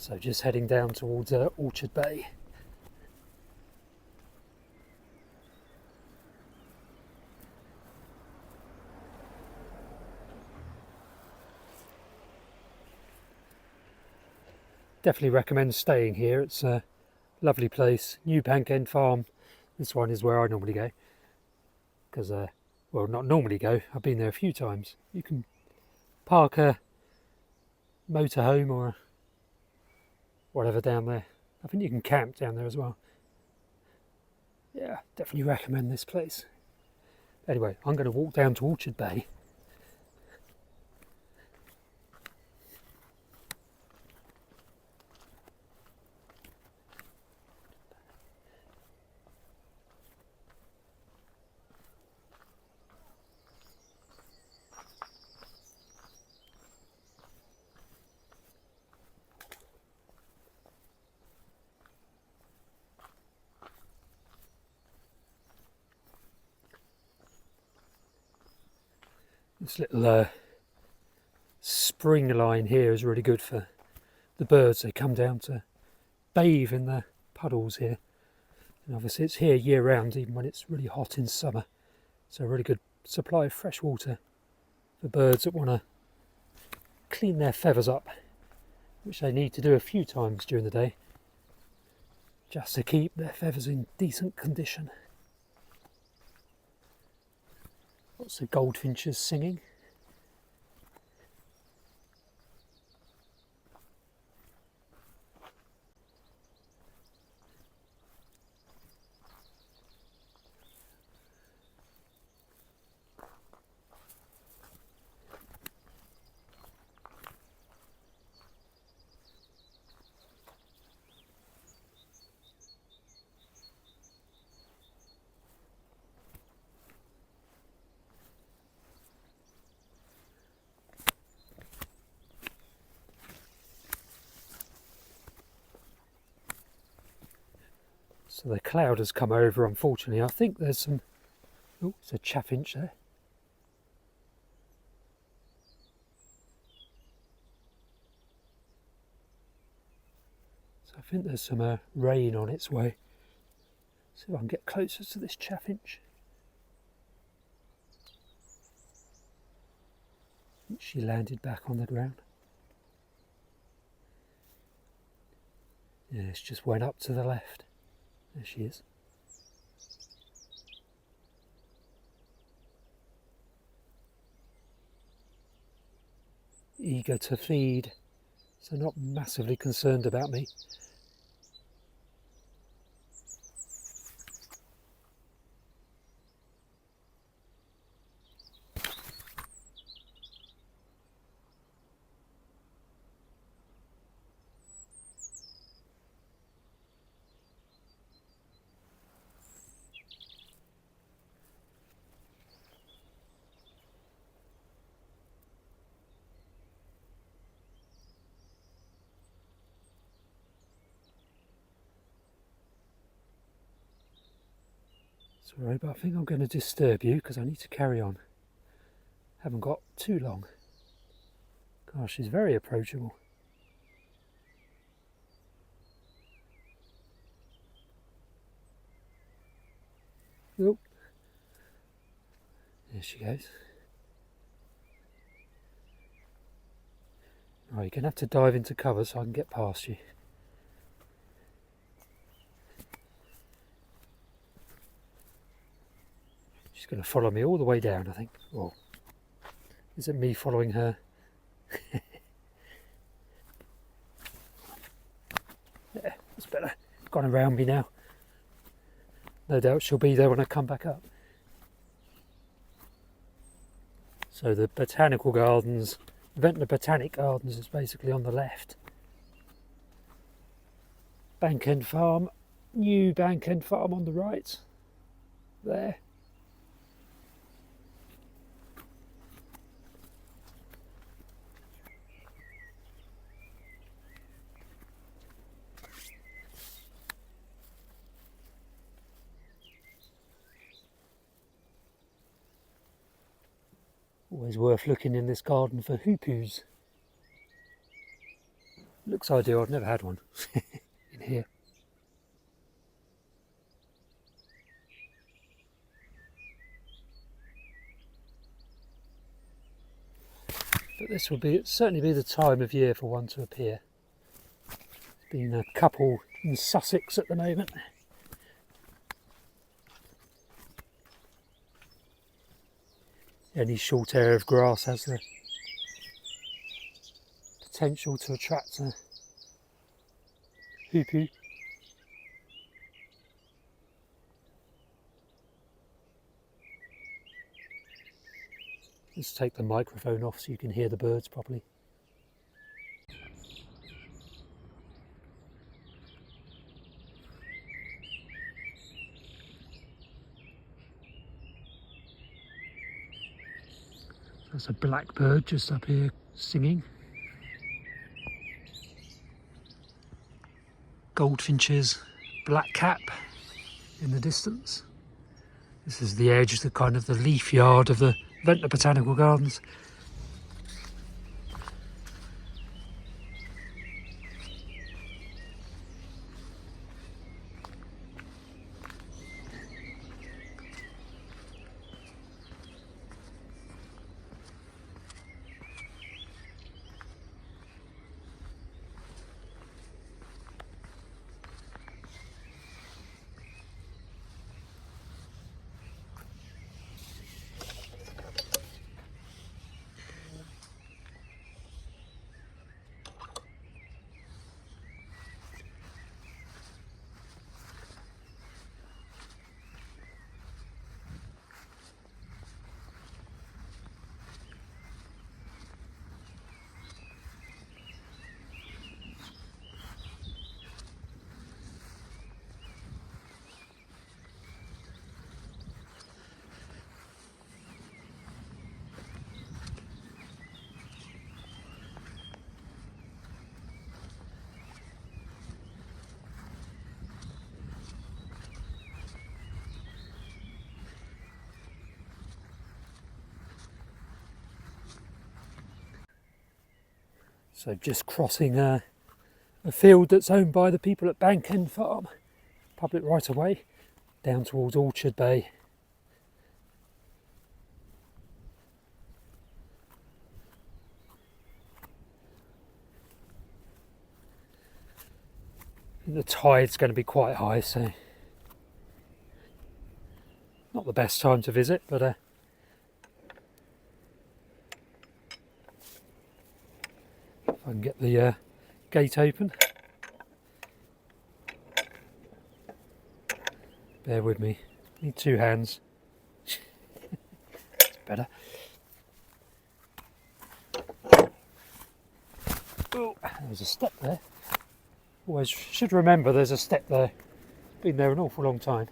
So just heading down towards Orchard Bay. Definitely recommend staying here. It's a lovely place. New Bank End Farm. This one is where I normally go. Because, well, not normally go. I've been there a few times. You can park a motorhome or whatever down there. I think you can camp down there as well. Yeah, definitely recommend this place. Anyway, I'm going to walk down to Orchard Bay. This little spring line here is really good for the birds. They come down to bathe in the puddles here. And obviously it's here year round, even when it's really hot in summer. So a really good supply of fresh water for birds that want to clean their feathers up, which they need to do a few times during the day, just to keep their feathers in decent condition. Lots of goldfinches singing. So the cloud has come over, unfortunately. I think there's some... Oh, it's a chaffinch there. So I think there's some rain on its way. See if I can get closer to this chaffinch. I think she landed back on the ground. Yeah, it's just went up to the left. There she is. Eager to feed, so not massively concerned about me. Sorry, but I think I'm going to disturb you because I need to carry on. Haven't got too long. Gosh, she's very approachable. Oh, there she goes. Right, you're going to have to dive into cover so I can get past you. She's going to follow me all the way down, I think. Or is it me following her? Yeah, that's better. Gone around me now. No doubt she'll be there when I come back up. So the botanical gardens, Ventnor Botanic Gardens, is basically on the left. Bank End Farm, new Bank End Farm on the right. There. Always worth looking in this garden for hoopoes. Looks ideal. I've never had one in here. But this will certainly be the time of year for one to appear. There's been a couple in Sussex at the moment. Any short area of grass has the potential to attract a hoopoo. Let's take the microphone off so you can hear the birds properly. There's a blackbird just up here singing. Goldfinches, blackcap in the distance. This is the edge, the kind of the leaf yard of the Ventnor Botanical Gardens. So just crossing a field that's owned by the people at Bank End Farm, public right of way, down towards Orchard Bay. And the tide's going to be quite high, so not the best time to visit, but if I can get the gate open. Bear with me, need two hands. It's better. Oh, there's a step there. Always should remember there's a step there. Been there an awful long time.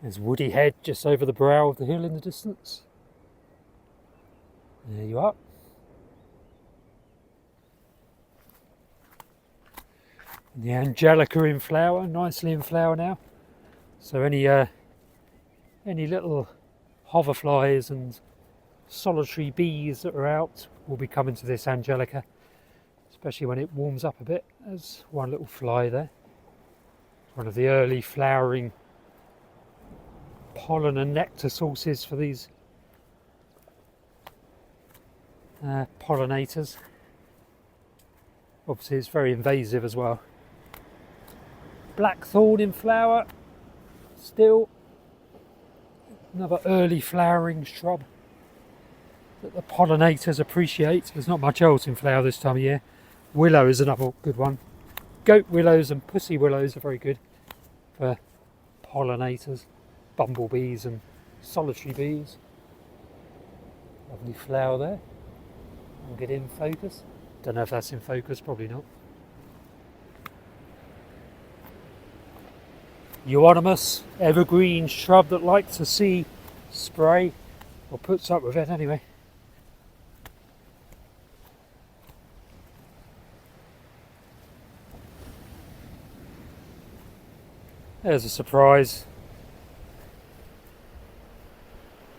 There's Woody Head just over the brow of the hill in the distance. There you are. And the Angelica in flower, nicely in flower now. So any little hoverflies and solitary bees that are out will be coming to this Angelica, especially when it warms up a bit. There's one little fly there. One of the early flowering pollen and nectar sources for these pollinators. Obviously it's very invasive as well. Blackthorn in flower still, another early flowering shrub that the pollinators appreciate. There's not much else in flower this time of year. Willow is another good one. Goat willows and pussy willows are very good for pollinators, bumblebees and solitary bees. Lovely flower there. I'll get in focus. Don't know if that's in focus, probably not. Euonymus, evergreen shrub that likes to see spray, or puts up with it anyway. There's a surprise.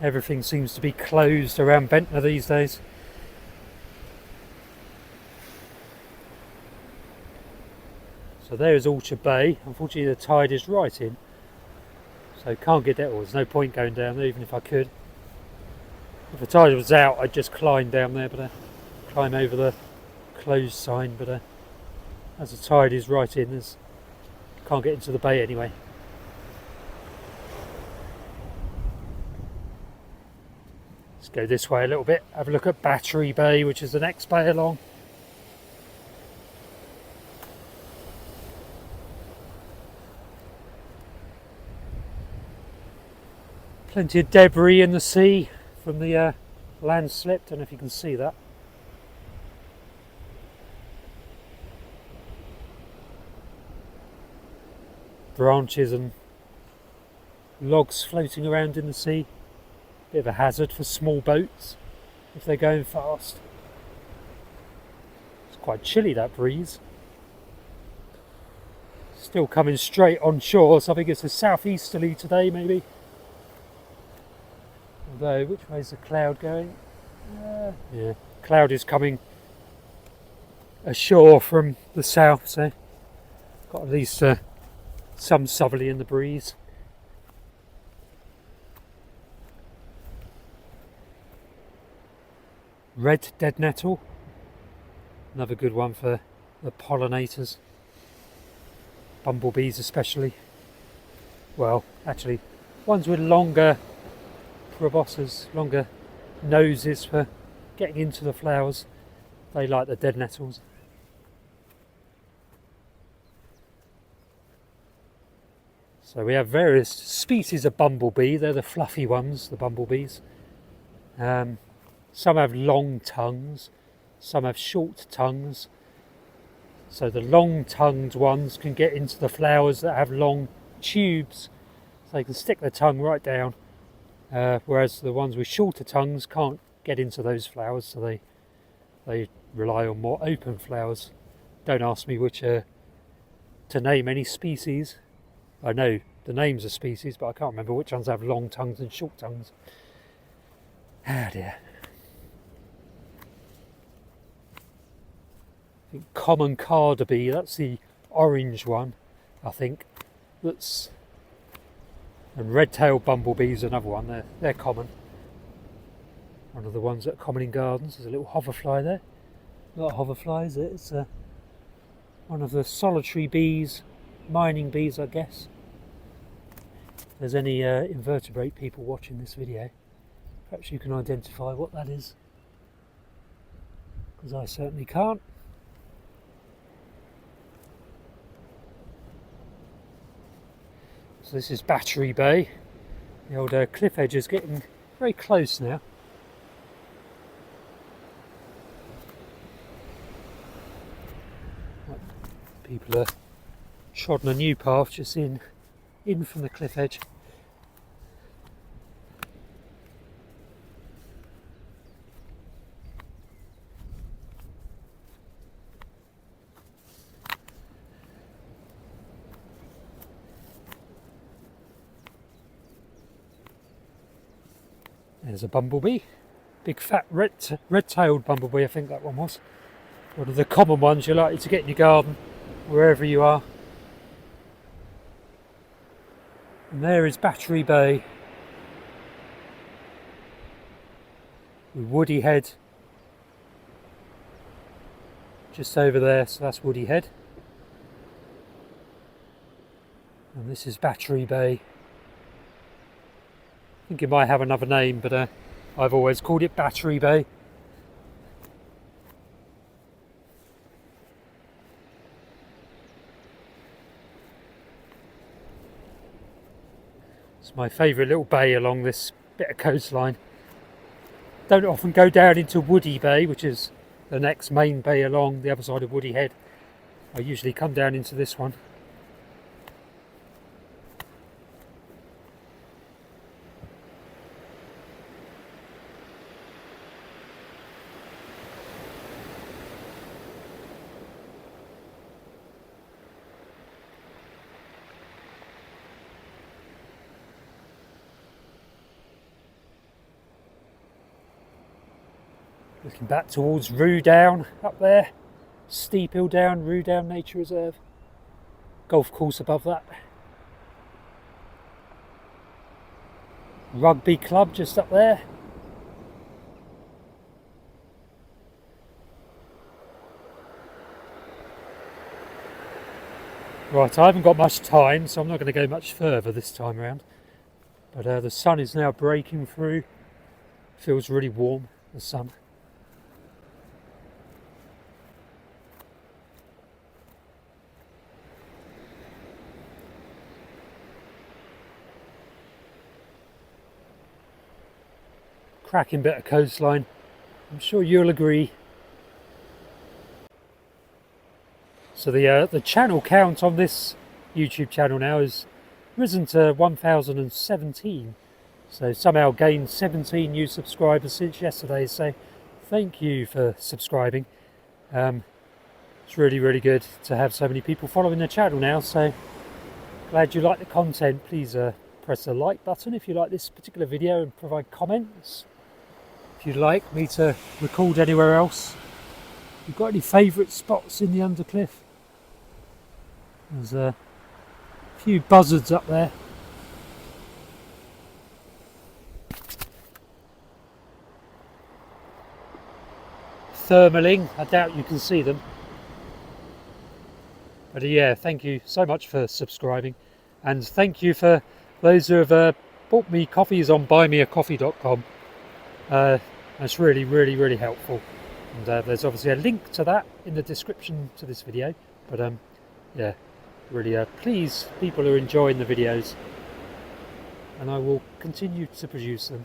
Everything seems to be closed around Ventnor these days. So there is Orchard Bay. Unfortunately the tide is right in, so can't get down. There's no point going down there even if I could. If the tide was out I'd just climb down there, but climb over the closed sign, but as the tide is right in, can't get into the bay anyway. Let's go this way a little bit, have a look at Battery Bay, which is the next bay along. Plenty of debris in the sea from the landslip, don't know if you can see that. Branches and logs floating around in the sea. Bit of a hazard for small boats if they're going fast. It's quite chilly, that breeze. Still coming straight on shore, so I think it's a southeasterly today maybe. Although, which way is the cloud going? Yeah, cloud is coming ashore from the south, so got at least some southerly in the breeze. Red dead nettle, another good one for the pollinators, bumblebees especially. Well, actually, ones with longer proboscis, longer noses for getting into the flowers, they like the dead nettles. So we have various species of bumblebee. They're the fluffy ones, the bumblebees. Some have long tongues, some have short tongues. So the long-tongued ones can get into the flowers that have long tubes, so they can stick their tongue right down, whereas the ones with shorter tongues can't get into those flowers, so they rely on more open flowers. Don't ask me which to name any species. I know the names of species, but I can't remember which ones have long tongues and short tongues. Ah dear. I think common cardabee, that's the orange one, I think. And red-tailed bumblebee is another one. They're common. One of the ones that are common in gardens. There's a little hoverfly there. Not a hoverfly, is it? It's one of the solitary bees, mining bees, I guess. If there's any invertebrate people watching this video, perhaps you can identify what that is, because I certainly can't. So this is Battery Bay. The old cliff edge is getting very close now. People are trodden a new path just in from the cliff edge. There's a bumblebee, big fat red-tailed bumblebee, I think that one was. One of the common ones you're likely to get in your garden, wherever you are. And there is Battery Bay, with Woody Head just over there, so that's Woody Head. And this is Battery Bay. I think it might have another name, but I've always called it Battery Bay. It's my favourite little bay along this bit of coastline. Don't often go down into Woody Bay, which is the next main bay along the other side of Woody Head. I usually come down into this one. Looking back towards Rue Down up there. Steep Hill Down, Rue Down Nature Reserve. Golf course above that. Rugby club just up there. Right, I haven't got much time, so I'm not going to go much further this time around. But the sun is now breaking through. Feels really warm, the sun. Cracking bit of coastline. I'm sure you'll agree. So the channel count on this YouTube channel now has risen to 1,017. So somehow gained 17 new subscribers since yesterday. So thank you for subscribing. It's really good to have so many people following the channel now. So glad you like the content. Please press the like button if you like this particular video and provide comments. If you'd like me to record anywhere else. If you've got any favourite spots in the Undercliff. There's a few buzzards up there. Thermaling, I doubt you can see them. But yeah, thank you so much for subscribing. And thank you for those who have bought me coffees on buymeacoffee.com. That's really helpful. And there's obviously a link to that in the description to this video. But yeah. Really please people who are enjoying the videos, and I will continue to produce them.